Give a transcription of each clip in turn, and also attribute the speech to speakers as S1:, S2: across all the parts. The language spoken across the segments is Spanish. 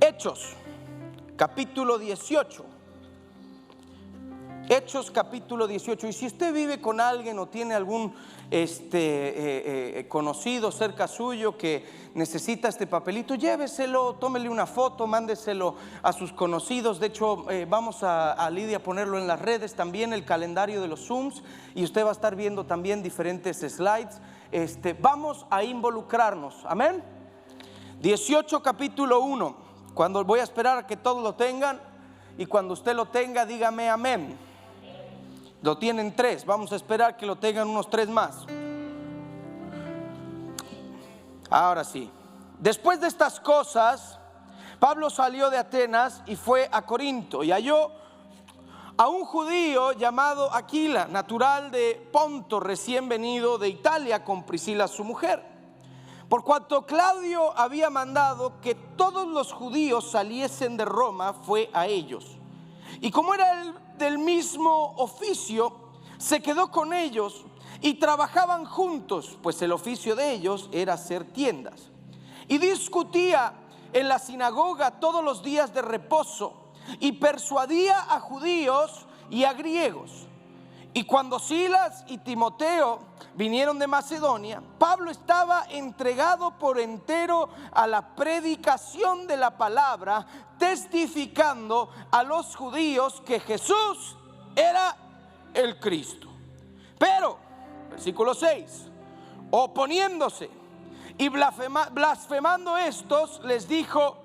S1: Hechos, capítulo 18. Hechos, capítulo 18. Y si usted vive con alguien o tiene algún conocido cerca suyo que necesita este papelito, lléveselo, tómele una foto, mándeselo a sus conocidos. De hecho, vamos a Lidia a ponerlo en las redes también, el calendario de los Zooms, y usted va a estar viendo también diferentes slides. Vamos a involucrarnos, amén. 18, capítulo 1. Cuando voy a esperar a que todos lo tengan, y cuando usted lo tenga, dígame amén. Lo tienen 3, vamos a esperar que lo tengan unos 3 más. Ahora sí. Después de estas cosas, Pablo salió de Atenas y fue a Corinto, y halló a un judío llamado Aquila, natural de Ponto, recién venido de Italia, con Priscila su mujer. Por cuanto Claudio había mandado que todos los judíos saliesen de Roma, fue a ellos. Y como era del mismo oficio, se quedó con ellos y trabajaban juntos, pues el oficio de ellos era hacer tiendas. Y discutía en la sinagoga todos los días de reposo y persuadía a judíos y a griegos. Y cuando Silas y Timoteo vinieron de Macedonia, Pablo estaba entregado por entero a la predicación de la palabra, testificando a los judíos que Jesús era el Cristo. Pero, versículo 6, oponiéndose y blasfemando estos, les dijo,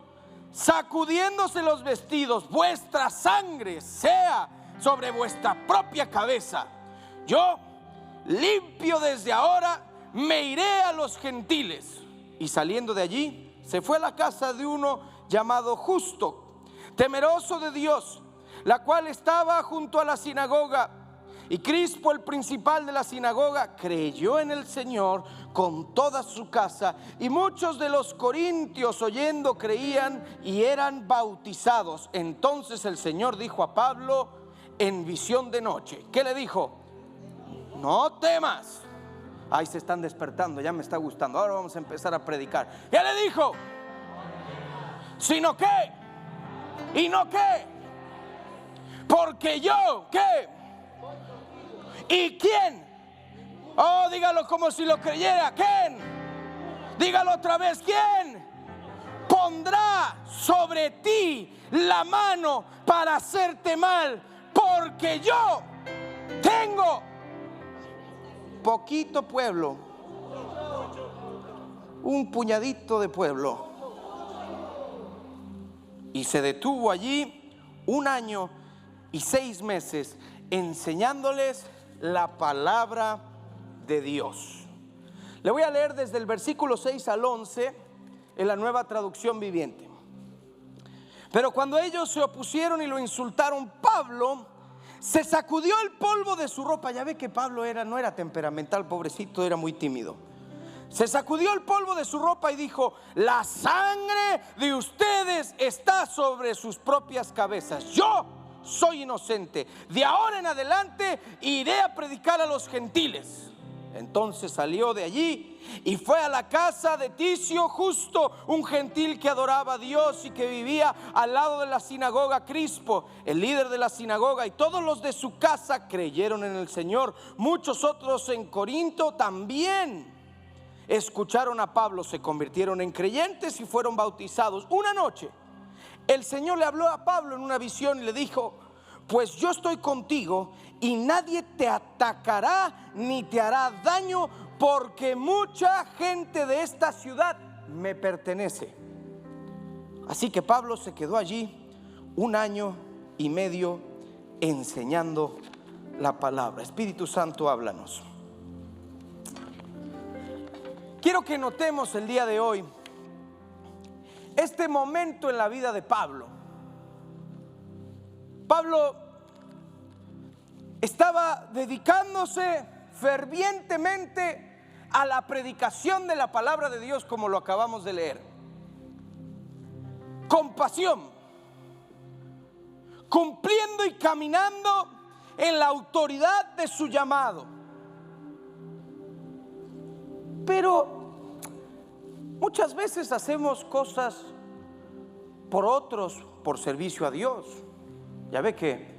S1: sacudiéndose los vestidos, vuestra sangre sea sobre vuestra propia cabeza. Yo, limpio desde ahora, me iré a los gentiles. Y saliendo de allí, se fue a la casa de uno llamado Justo, temeroso de Dios, la cual estaba junto a la sinagoga. Y Crispo, el principal de la sinagoga, creyó en el Señor con toda su casa. Y muchos de los corintios, oyendo, creían y eran bautizados. Entonces el Señor dijo a Pablo en visión de noche. ¿Qué le dijo? No temas. Ahí se están despertando, ya me está gustando. Ahora vamos a empezar a predicar. ¿Qué le dijo? Sino que, y no que, porque yo, ¿qué? ¿Y quién? Oh, dígalo como si lo creyera. ¿Quién? Dígalo otra vez. ¿Quién pondrá sobre ti la mano para hacerte mal? Porque yo tengo poquito pueblo, un puñadito de pueblo. Y se detuvo allí 1 año y 6 meses enseñándoles la palabra de Dios. Le voy a leer desde el versículo 6 al 11 en la Nueva Traducción Viviente. Pero cuando ellos se opusieron y lo insultaron, Pablo se sacudió el polvo de su ropa. Ya ve que Pablo no era temperamental, pobrecito, era muy tímido. Se sacudió el polvo de su ropa y dijo, la sangre de ustedes está sobre sus propias cabezas. Yo soy inocente. De ahora en adelante iré a predicar a los gentiles. Entonces salió de allí y fue a la casa de Ticio Justo, un gentil que adoraba a Dios y que vivía al lado de la sinagoga. Crispo, el líder de la sinagoga, y todos los de su casa creyeron en el Señor. Muchos otros en Corinto también escucharon a Pablo, se convirtieron en creyentes y fueron bautizados. Una noche el Señor le habló a Pablo en una visión y le dijo, pues yo estoy contigo y nadie te atacará ni te hará daño, porque mucha gente de esta ciudad me pertenece. Así que Pablo se quedó allí 1 año y medio enseñando la palabra. Espíritu Santo, háblanos. Quiero que notemos el día de hoy este momento en la vida de Pablo. Pablo estaba dedicándose fervientemente a la predicación de la palabra de Dios, como lo acabamos de leer, con pasión, cumpliendo y caminando en la autoridad de su llamado. Pero muchas veces hacemos cosas por otros por servicio a Dios. Ya ve que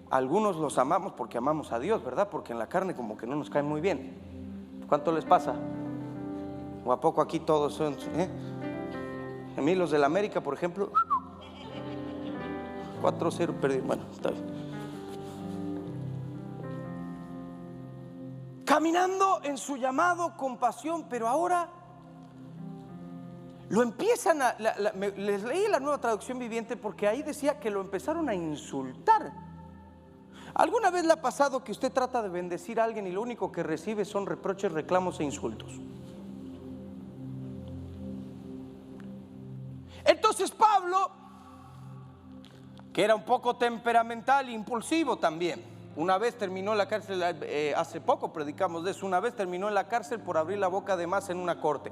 S1: algunos los amamos porque amamos a Dios, ¿verdad? Porque en la carne como que no nos cae muy bien. ¿Cuánto les pasa? ¿O a poco aquí todos son? A mí los del América, por ejemplo, 4-0 perdí. Bueno, está bien. Caminando en su llamado con pasión, pero ahora lo empiezan a... les leí la Nueva Traducción Viviente porque ahí decía que lo empezaron a insultar. ¿Alguna vez le ha pasado que usted trata de bendecir a alguien y lo único que recibe son reproches, reclamos e insultos? Entonces Pablo, que era un poco temperamental e impulsivo también, una vez terminó en la cárcel, hace poco predicamos de eso, una vez terminó en la cárcel por abrir la boca de más en una corte.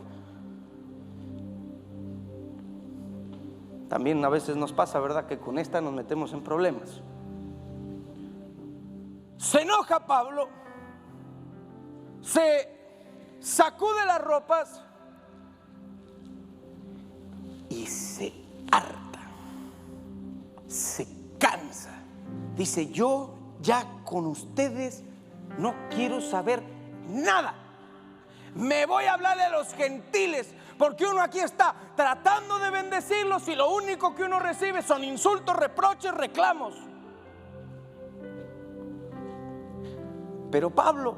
S1: También a veces nos pasa, ¿verdad?, que con esta nos metemos en problemas. Se enoja Pablo, se sacude las ropas y se harta, se cansa. Dice: yo ya con ustedes no quiero saber nada. Me voy a hablar de los gentiles, porque uno aquí está tratando de bendecirlos y lo único que uno recibe son insultos, reproches, reclamos. Pero Pablo,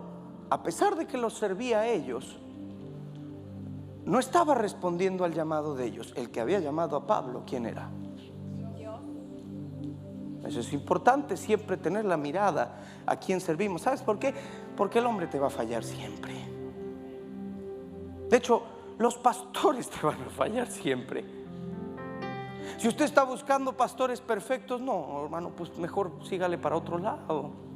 S1: a pesar de que los servía a ellos, no estaba respondiendo al llamado de ellos. El que había llamado a Pablo, ¿quién era? Dios. Eso es importante, siempre tener la mirada a quién servimos. ¿Sabes por qué? Porque el hombre te va a fallar siempre. De hecho, los pastores te van a fallar siempre. Si usted está buscando pastores perfectos, no, hermano, pues mejor sígale para otro lado.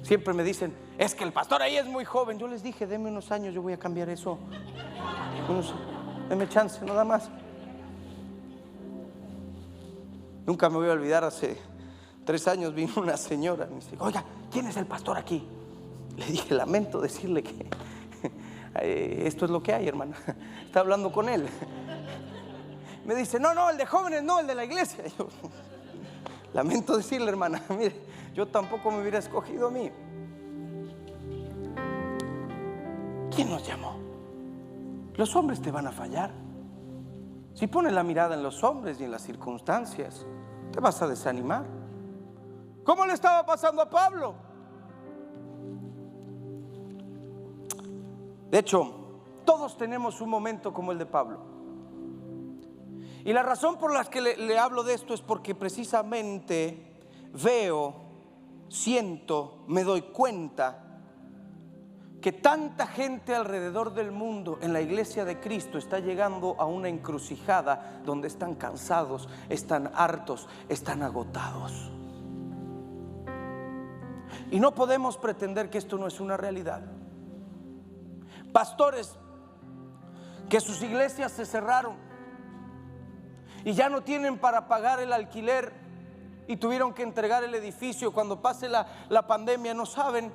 S1: Siempre me dicen: es que el pastor ahí es muy joven. Yo les dije: denme unos años, yo voy a cambiar eso. Denme chance, nada más. Nunca me voy a olvidar, hace 3 años vino una señora, me dice: oiga, ¿quién es el pastor aquí? Le dije: lamento decirle que esto es lo que hay, hermana. Está hablando con él. Me dice: no, el de jóvenes no, el de la iglesia. Yo, lamento decirle, hermana, mire, yo tampoco me hubiera escogido a mí. ¿Quién nos llamó? Los hombres te van a fallar. Si pones la mirada en los hombres y en las circunstancias, te vas a desanimar. ¿Cómo le estaba pasando a Pablo? De hecho, todos tenemos un momento como el de Pablo. Y la razón por la que le hablo de esto es porque precisamente veo, siento, me doy cuenta que tanta gente alrededor del mundo en la iglesia de Cristo está llegando a una encrucijada donde están cansados, están hartos, están agotados. Y no podemos pretender que esto no es una realidad. Pastores que sus iglesias se cerraron y ya no tienen para pagar el alquiler y tuvieron que entregar el edificio. Cuando pase la pandemia no saben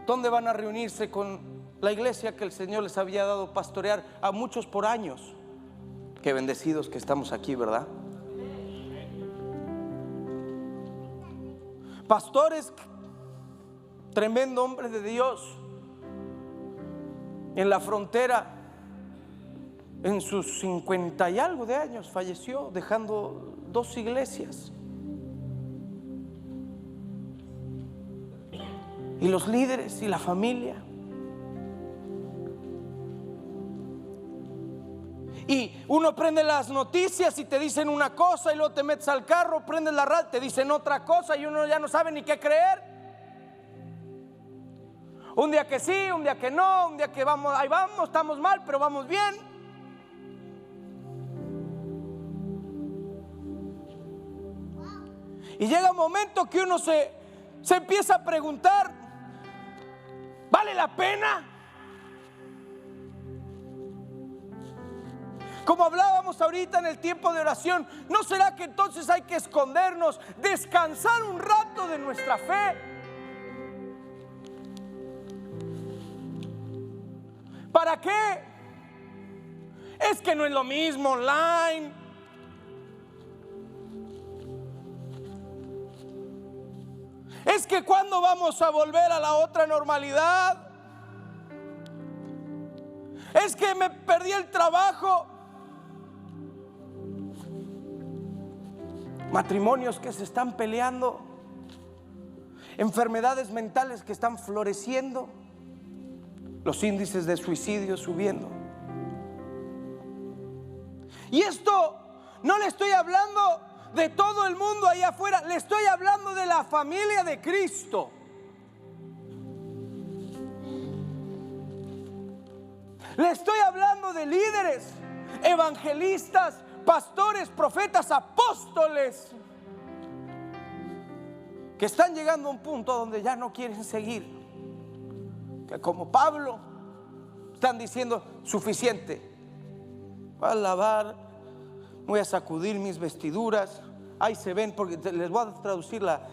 S1: dónde van a reunirse con la iglesia que el Señor les había dado pastorear a muchos por años. Qué bendecidos que estamos aquí, ¿verdad? Pastores, tremendo hombre de Dios, en la frontera, en sus 50 y algo de años falleció, dejando 2 iglesias. Y los líderes y la familia. Y uno prende las noticias y te dicen una cosa, y luego te metes al carro, prendes la radio, te dicen otra cosa y uno ya no sabe ni qué creer. Un día que sí, un día que no, un día que vamos, ahí vamos, estamos mal, pero vamos bien. Y llega un momento que uno se empieza a preguntar: ¿vale la pena? Como hablábamos ahorita en el tiempo de oración, ¿no será que entonces hay que escondernos, descansar un rato de nuestra fe? ¿Para qué? Es que no es lo mismo online. Es que ¿cuándo vamos a volver a la otra normalidad? Es que me perdí el trabajo. Matrimonios que se están peleando, enfermedades mentales que están floreciendo, los índices de suicidio subiendo. Y esto no le estoy hablando de todo el mundo allá afuera, le estoy hablando de la familia de Cristo. Le estoy hablando de líderes, evangelistas, pastores, profetas, apóstoles, que están llegando a un punto donde ya no quieren seguir, que como Pablo están diciendo: suficiente, voy a lavar, voy a sacudir mis vestiduras. Ahí se ven, porque les voy a traducir la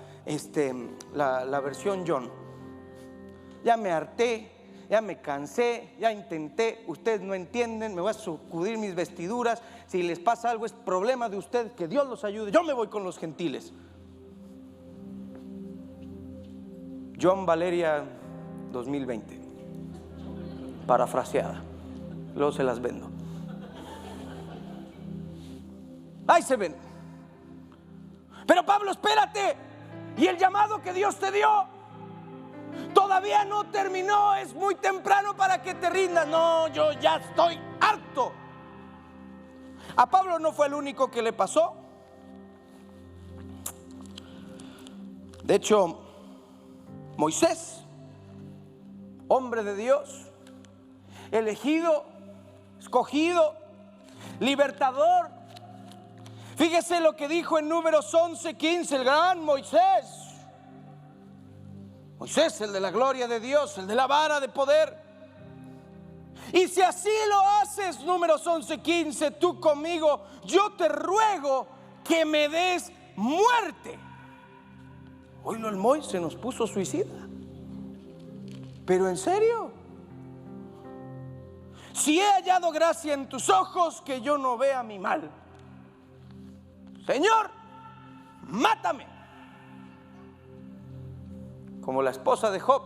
S1: versión John. Ya me harté, ya me cansé, ya intenté, ustedes no entienden, me voy a sacudir mis vestiduras. Si les pasa algo es problema de ustedes, que Dios los ayude, yo me voy con los gentiles. John Valeria 2020, parafraseada, luego se las vendo. Ahí se ven. Pero Pablo, espérate, y el llamado que Dios te dio todavía no terminó, es muy temprano para que te rindas. No, yo ya estoy harto. A Pablo no fue el único que le pasó. De hecho, Moisés, hombre de Dios, elegido, escogido, libertador. Fíjese lo que dijo en Números 11:15 el gran Moisés. Moisés, el de la gloria de Dios, el de la vara de poder. Y si así lo haces, Números 11:15, tú conmigo, yo te ruego que me des muerte. Hoy el Moisés se nos puso suicida. Pero en serio, si he hallado gracia en tus ojos, que yo no vea mi mal. Señor, mátame. Como la esposa de Job.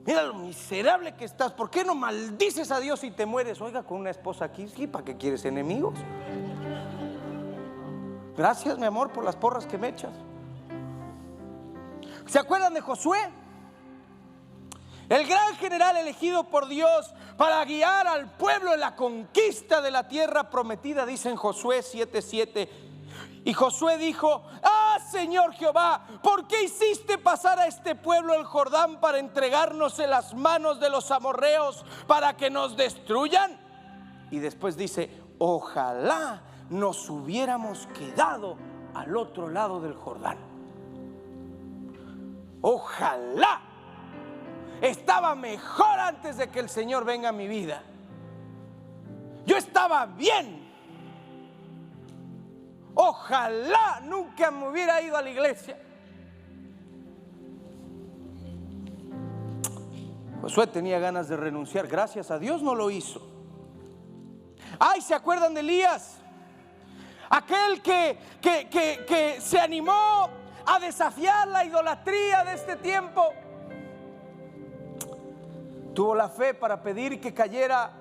S1: Mira lo miserable que estás. ¿Por qué no maldices a Dios y te mueres? Oiga, con una esposa aquí, sí, ¿para qué quieres enemigos? Gracias, mi amor, por las porras que me echas. ¿Se acuerdan de Josué? El gran general elegido por Dios para guiar al pueblo en la conquista de la tierra prometida, dice en Josué 7:7. Y Josué dijo: ah, Señor Jehová, ¿por qué hiciste pasar a este pueblo el Jordán para entregarnos en las manos de los amorreos para que nos destruyan? Y después dice: ojalá nos hubiéramos quedado al otro lado del Jordán. Ojalá. Estaba mejor antes de que el Señor venga a mi vida. Yo estaba bien. Ojalá nunca me hubiera ido a la iglesia. Josué tenía ganas de renunciar. Gracias a Dios no lo hizo. Ay, ¿se acuerdan de Elías? Aquel que se animó a desafiar la idolatría de este tiempo. Tuvo la fe para pedir que cayera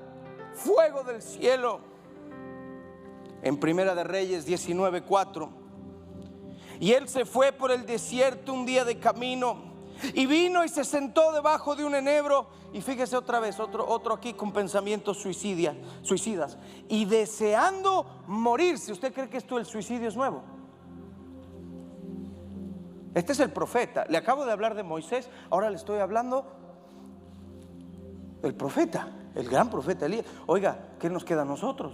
S1: fuego del cielo. En Primera de Reyes 19:4. Y él se fue por el desierto un día de camino, y vino y se sentó debajo de un enebro. Y fíjese otra vez, otro aquí con pensamientos suicidas. Y deseando morirse. ¿Usted cree que esto el suicidio es nuevo? Este es el profeta. Le acabo de hablar de Moisés, ahora le estoy hablando el profeta, el gran profeta Elías. Oiga, ¿qué nos queda a nosotros?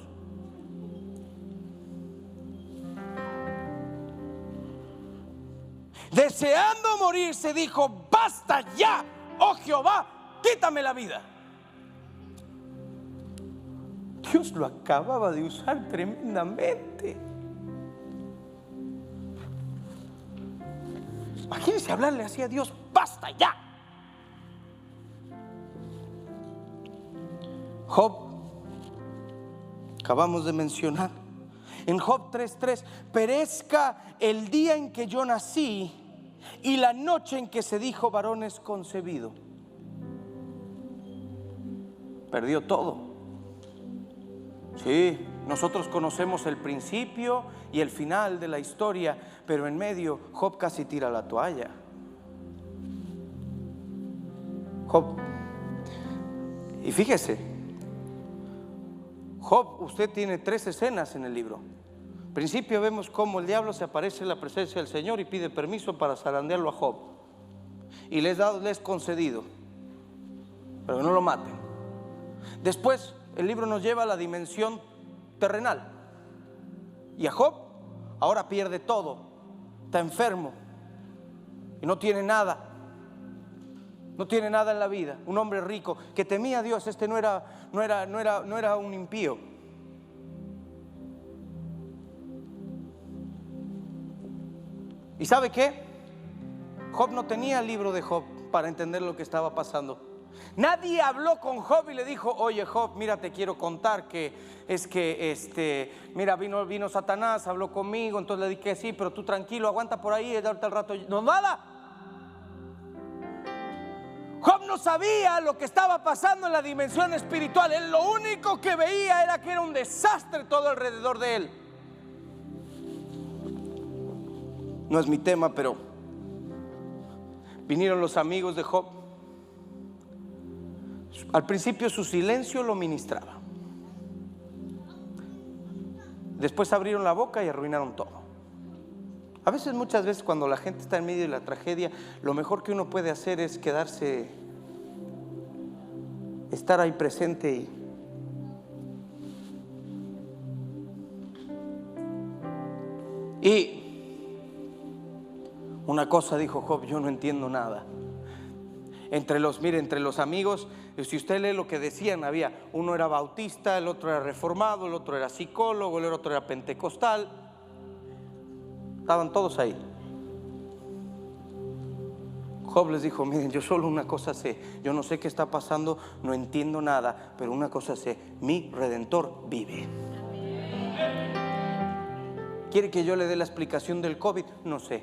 S1: Deseando morirse, dijo: basta ya, oh Jehová, quítame la vida. Dios lo acababa de usar tremendamente. Imagínense hablarle así a Dios: basta ya. Job acabamos de mencionar. En Job 3:3, perezca el día en que yo nací y la noche en que se dijo varón es concebido. Perdió todo. Sí, nosotros conocemos el principio y el final de la historia, pero en medio Job casi tira la toalla. Job, y fíjese, Job, usted tiene 3 escenas en el libro. Al principio vemos cómo el diablo se aparece en la presencia del Señor y pide permiso para zarandearlo a Job, y les es concedido, pero que no lo maten. Después el libro nos lleva a la dimensión terrenal, y a Job ahora pierde todo, está enfermo y no tiene nada. No tiene nada en la vida. Un hombre rico que temía a Dios. Este no era un impío. ¿Y sabe qué? Job no tenía el libro de Job para entender lo que estaba pasando. Nadie habló con Job y le dijo: oye Job, mira, te quiero contar que mira, vino Satanás, habló conmigo, entonces le dije sí, pero tú tranquilo, aguanta por ahí, ahorita al rato. No, nada. Job no sabía lo que estaba pasando en la dimensión espiritual. Él lo único que veía era que era un desastre todo alrededor de él. No es mi tema, pero vinieron los amigos de Job. Al principio su silencio lo ministraba. Después abrieron la boca y arruinaron todo. A veces, muchas veces, cuando la gente está en medio de la tragedia, lo mejor que uno puede hacer es quedarse, estar ahí presente y una cosa dijo Job: yo no entiendo nada. Entre los amigos, si usted lee lo que decían, había uno era bautista, el otro era reformado, el otro era psicólogo, el otro era pentecostal. Estaban todos ahí. Job les dijo: miren, yo solo una cosa sé, yo no sé qué está pasando, no entiendo nada, pero una cosa sé, mi Redentor vive. ¿Quiere que yo le dé la explicación del COVID? No sé.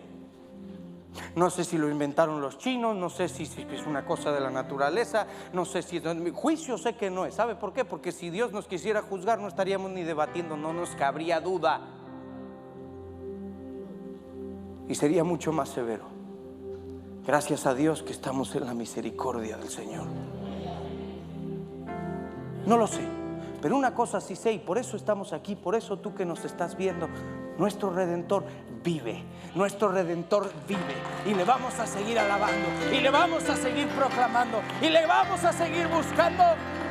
S1: No sé si lo inventaron los chinos, no sé si es una cosa de la naturaleza, no sé si mi juicio sé que no es. ¿Sabe por qué? Porque si Dios nos quisiera juzgar, no estaríamos ni debatiendo, no nos cabría duda. Y sería mucho más severo. Gracias a Dios que estamos en la misericordia del Señor. No lo sé, pero una cosa sí sé, y por eso estamos aquí, por eso tú que nos estás viendo, nuestro Redentor vive, nuestro Redentor vive, y le vamos a seguir alabando, y le vamos a seguir proclamando, y le vamos a seguir buscando.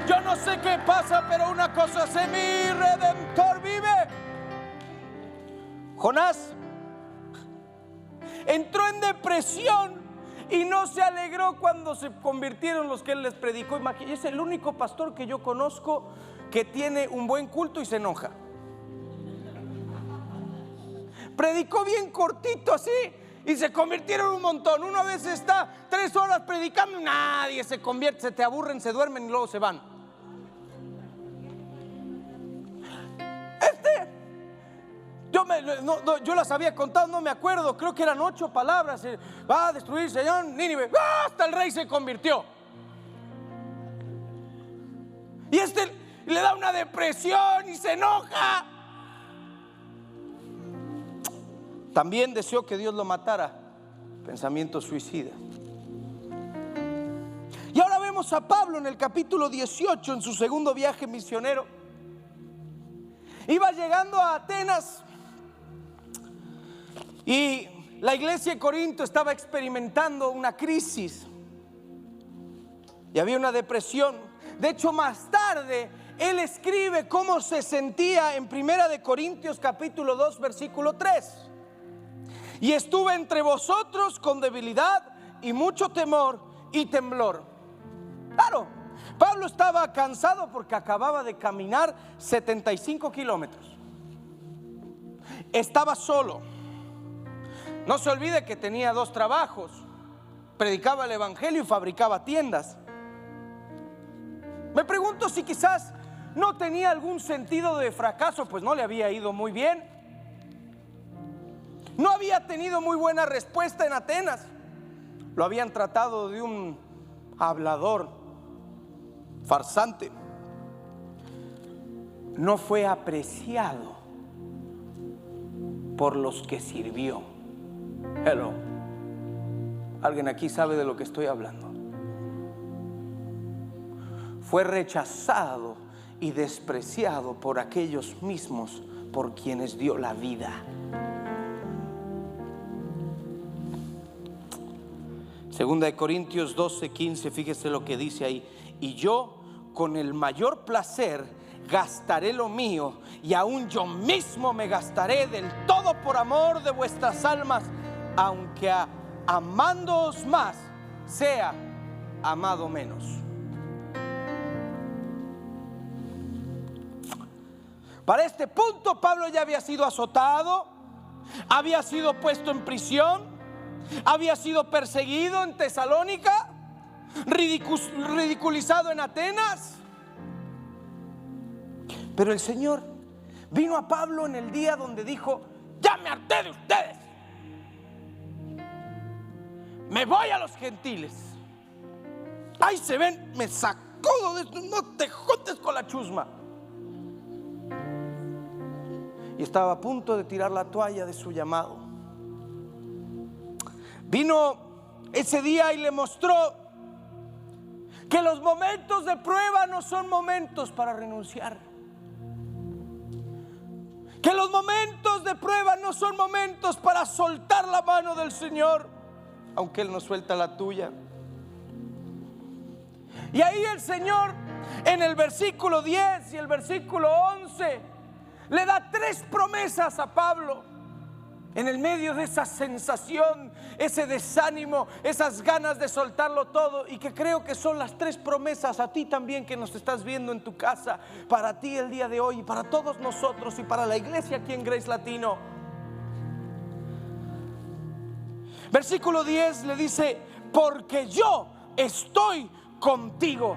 S1: Yo no sé qué pasa, pero una cosa sé, mi Redentor vive. Jonás entró en depresión y no se alegró cuando se convirtieron los que él les predicó. Es el único pastor que yo conozco que tiene un buen culto y se enoja. Predicó bien cortito así y se convirtieron un montón. Uno a veces está 3 horas predicando y nadie se convierte, se te aburren, se duermen y luego se van. Yo las había contado, no me acuerdo, creo que eran 8 palabras. Va a destruir, Señor, Nínive. Hasta el rey se convirtió. Y le da una depresión y se enoja. También deseó que Dios lo matara. Pensamiento suicida. Y ahora vemos a Pablo en el capítulo 18, en su segundo viaje misionero. Iba llegando a Atenas y la iglesia de Corinto estaba experimentando una crisis y había una depresión. De hecho, más tarde él escribe cómo se sentía en 1 Corintios capítulo 2 versículo 3. Y estuve entre vosotros con debilidad y mucho temor y temblor. Claro, Pablo estaba cansado porque acababa de caminar 75 kilómetros. Estaba solo. No se olvide que tenía 2 trabajos. Predicaba el evangelio y fabricaba tiendas. Me pregunto si quizás no tenía algún sentido de fracaso, pues no le había ido muy bien. No había tenido muy buena respuesta en Atenas. Lo habían tratado de un hablador, farsante. No fue apreciado por los que sirvió. Hello. ¿Alguien aquí sabe de lo que estoy hablando? Fue rechazado y despreciado por aquellos mismos por quienes dio la vida. Segunda de Corintios 12:15, fíjese lo que dice ahí. Y yo con el mayor placer gastaré lo mío, y aún yo mismo me gastaré del todo por amor de vuestras almas, aunque amándoos más sea amado menos. Para este punto Pablo ya había sido azotado, había sido puesto en prisión, había sido perseguido en Tesalónica, ridiculizado en Atenas. Pero el Señor vino a Pablo en el día donde dijo: ya me harté de ustedes, me voy a los gentiles. Ahí se ven, me sacó de esto, no te juntes con la chusma. Y estaba a punto de tirar la toalla de su llamado. Vino ese día y le mostró que los momentos de prueba no son momentos para renunciar, que los momentos de prueba no son momentos para soltar la mano del Señor, aunque Él no suelta la tuya. Y ahí el Señor, en el versículo 10 y el versículo 11, le da 3 promesas a Pablo. En el medio de esa sensación, ese desánimo, esas ganas de soltarlo todo, y que creo que son las 3 promesas a ti también que nos estás viendo en tu casa, para ti el día de hoy, y para todos nosotros, y para la iglesia aquí en Grace Latino. Versículo 10 le dice: porque yo estoy contigo.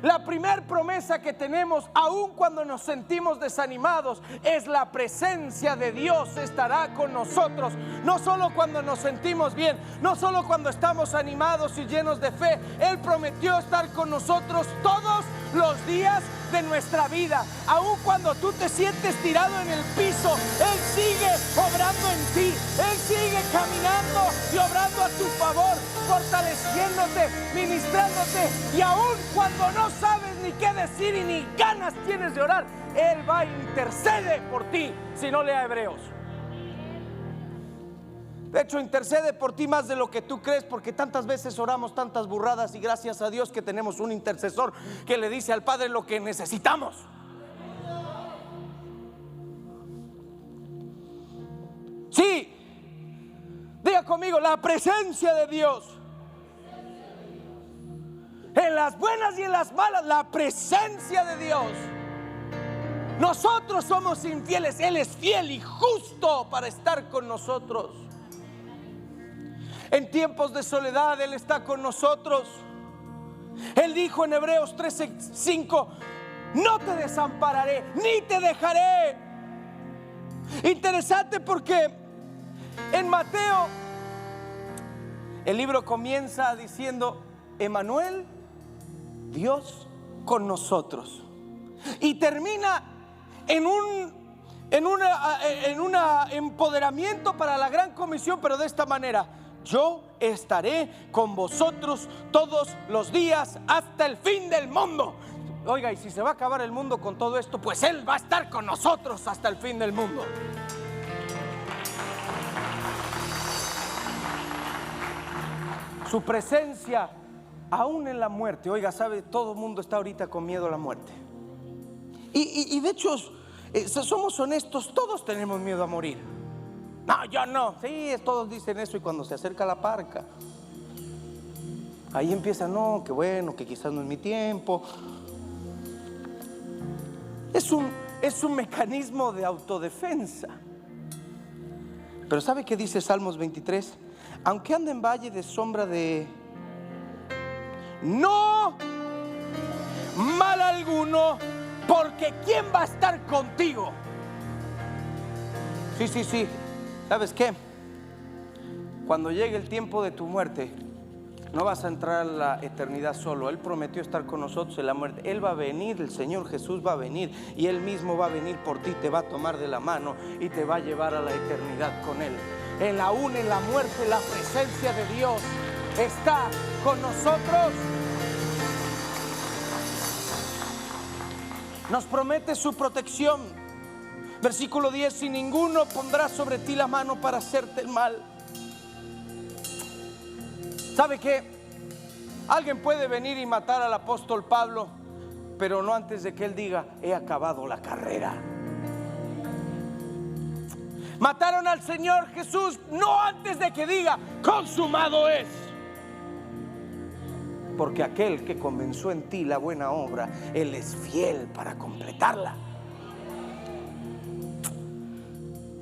S1: La primera promesa que tenemos, aun cuando nos sentimos desanimados, es la presencia de Dios estará con nosotros. No solo cuando nos sentimos bien, no solo cuando estamos animados y llenos de fe. Él prometió estar con nosotros todos los días de nuestra vida. Aun cuando tú te sientes tirado en el piso, Él sigue obrando en ti. Él sigue caminando y obrando a tu favor, fortaleciéndote, ministrándote. Y aun cuando no sabes ni qué decir y ni ganas tienes de orar, Él va a interceder por ti. Si no, lea Hebreos. De hecho, intercede por ti más de lo que tú crees, porque tantas veces oramos tantas burradas, y gracias a Dios que tenemos un intercesor que le dice al Padre lo que necesitamos. Sí, diga conmigo: la presencia de Dios. En las buenas y en las malas, la presencia de Dios. Nosotros somos infieles, Él es fiel y justo para estar con nosotros. En tiempos de soledad Él está con nosotros. Él dijo en Hebreos 13:5: no te desampararé ni te dejaré. Interesante, porque en Mateo el libro comienza diciendo: Emmanuel, Dios con nosotros, y termina en un empoderamiento para la gran comisión, pero de esta manera: yo estaré con vosotros todos los días hasta el fin del mundo. Oiga, y si se va a acabar el mundo con todo esto, pues Él va a estar con nosotros hasta el fin del mundo. Su presencia aún en la muerte. Oiga, sabe, todo el mundo está ahorita con miedo a la muerte. Y de hecho, somos honestos, todos tenemos miedo a morir. No, yo no. Sí, todos dicen eso, y cuando se acerca la parca, ahí empieza: no, que bueno, que quizás no es mi tiempo. Es un mecanismo de autodefensa. Pero ¿sabe qué dice Salmos 23? Aunque ande en valle de sombra de... no mal alguno Porque ¿quién va a estar contigo? Sí. ¿Sabes qué? Cuando llegue el tiempo de tu muerte, no vas a entrar a la eternidad solo. Él prometió estar con nosotros en la muerte. Él va a venir, el Señor Jesús va a venir, y Él mismo va a venir por ti, te va a tomar de la mano y te va a llevar a la eternidad con Él. Aún en la muerte, la presencia de Dios está con nosotros. Nos promete su protección. Versículo 10: si ninguno pondrá sobre ti la mano para hacerte el mal. ¿Sabe qué? Alguien puede venir y matar al apóstol Pablo, pero no antes de que él diga: he acabado la carrera. Mataron al Señor Jesús no antes de que diga: consumado es. Porque aquel que comenzó en ti la buena obra, Él es fiel para completarla.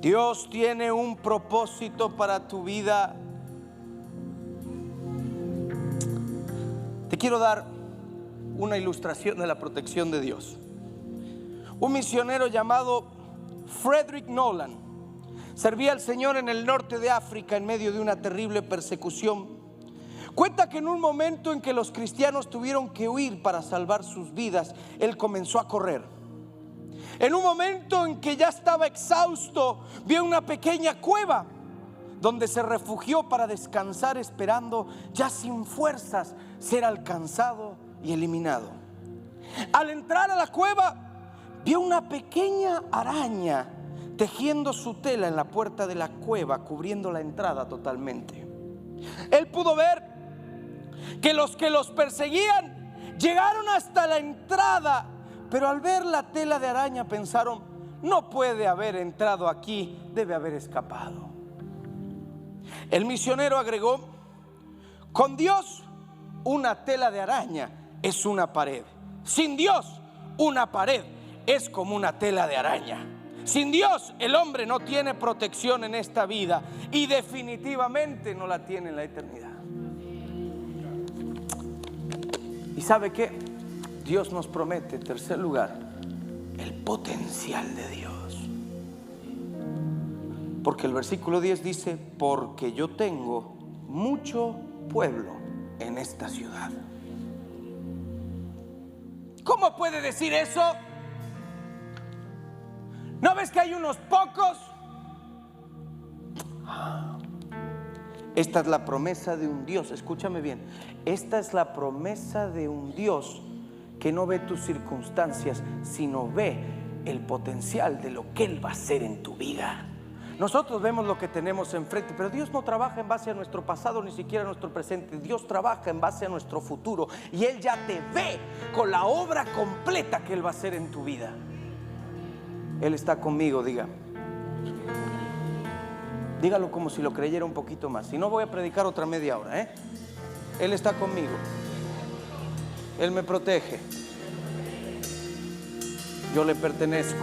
S1: Dios tiene un propósito para tu vida. Te quiero dar una ilustración de la protección de Dios. Un misionero llamado Frederick Nolan servía al Señor en el norte de África en medio de una terrible persecución. Cuenta que en un momento en que los cristianos tuvieron que huir para salvar sus vidas, él comenzó a correr. En un momento en que ya estaba exhausto, vio una pequeña cueva donde se refugió para descansar, esperando, ya sin fuerzas, ser alcanzado y eliminado. Al entrar a la cueva, vio una pequeña araña tejiendo su tela en la puerta de la cueva, cubriendo la entrada totalmente. Él pudo ver que los perseguían llegaron hasta la entrada, pero al ver la tela de araña pensaron: no puede haber entrado aquí, debe haber escapado. El misionero agregó: con Dios, una tela de araña es una pared. Sin Dios, una pared es como una tela de araña. Sin Dios, el hombre no tiene protección en esta vida y definitivamente no la tiene en la eternidad. ¿Y sabe qué? Dios nos promete, en tercer lugar, el potencial de Dios. Porque el versículo 10 dice: porque yo tengo mucho pueblo en esta ciudad. ¿Cómo puede decir eso? ¿No ves que hay unos pocos? Esta es la promesa de un Dios, escúchame bien. Esta es la promesa de un Dios que no ve tus circunstancias, sino ve el potencial de lo que Él va a hacer en tu vida. Nosotros vemos lo que tenemos enfrente, pero Dios no trabaja en base a nuestro pasado, ni siquiera a nuestro presente. Dios trabaja en base a nuestro futuro, y Él ya te ve con la obra completa que Él va a hacer en tu vida. Él está conmigo, dígalo como si lo creyera un poquito más. Si no, voy a predicar otra media hora, Él está conmigo. Él me protege. Yo le pertenezco.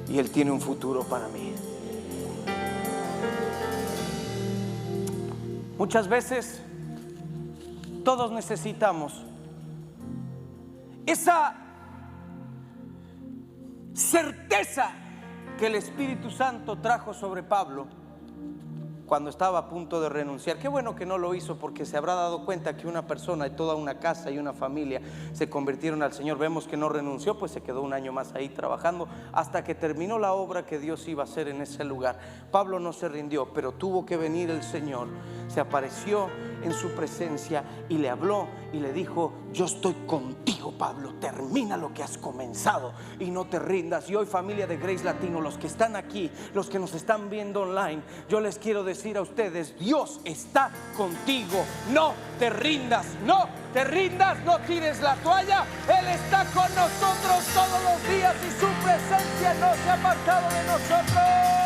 S1: Y Él tiene un futuro para mí. Muchas veces todos necesitamos esa certeza que el Espíritu Santo trajo sobre Pablo cuando estaba a punto de renunciar. Qué bueno que no lo hizo, porque se habrá dado cuenta que una persona y toda una casa y una familia se convirtieron al Señor. Vemos que no renunció, pues se quedó un año más ahí trabajando hasta que terminó la obra que Dios iba a hacer en ese lugar. Pablo no se rindió, pero tuvo que venir el Señor. Se apareció en su presencia y le habló y le dijo: yo estoy contigo, Pablo, termina lo que has comenzado y no te rindas. Y hoy, familia de Grace Latino, los que están aquí, los que nos están viendo online, yo les quiero decir a ustedes: Dios está contigo. No te rindas, no te rindas, no tires la toalla. Él está con nosotros todos los días y su presencia no se ha apartado de nosotros.